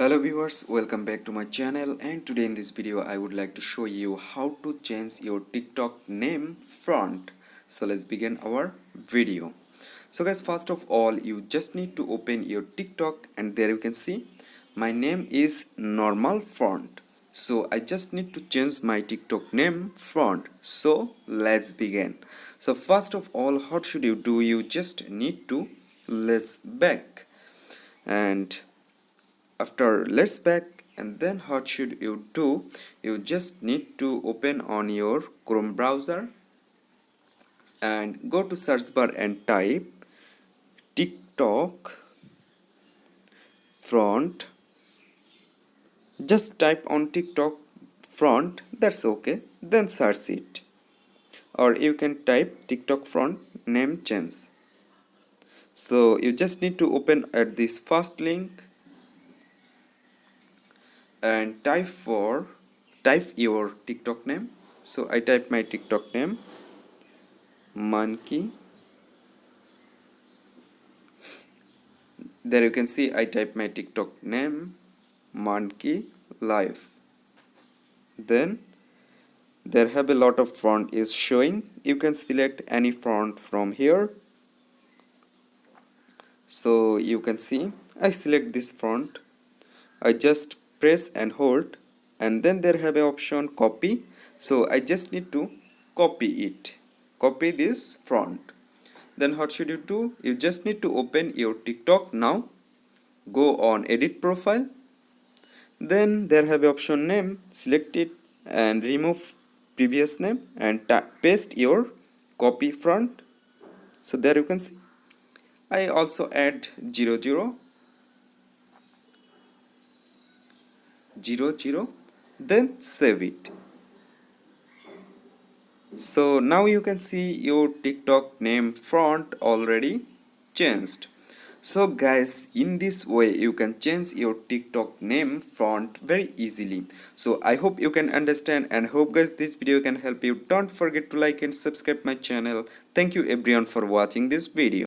Hello viewers, welcome back to my channel, and today in this video I would like to show you how to change your TikTok name font. So let's begin our video. So guys, first of all you just need to open your TikTok, and there you can see my name is normal font. So I just need to change my TikTok name font. So let's begin. So first of all, what should you do? You just need to let's back, and after let's back, and then what should you do? You just need to open on your Chrome browser and go to search bar and type TikTok front. Just type on TikTok front, that's okay, then search it, or you can type TikTok front name change. So you just need to open at this first link and type your TikTok name. So I type my TikTok name monkey. There you can see I type my TikTok name monkey life. Then there have a lot of font is showing. You can select any font from here. So you can see I select this font. I just press and hold, and then there have a option copy. So I just need to copy this font. Then what should you do? You just need to open your TikTok now, go on edit profile, then there have a option name, select it and remove previous name and paste your copy font. So there you can see I also add 0000, then save it. So now you can see your TikTok name font already changed. So guys, in this way you can change your TikTok name font very easily. So I hope you can understand, and hope guys this video can help you. Don't forget to like and subscribe my channel. Thank you everyone for watching this video.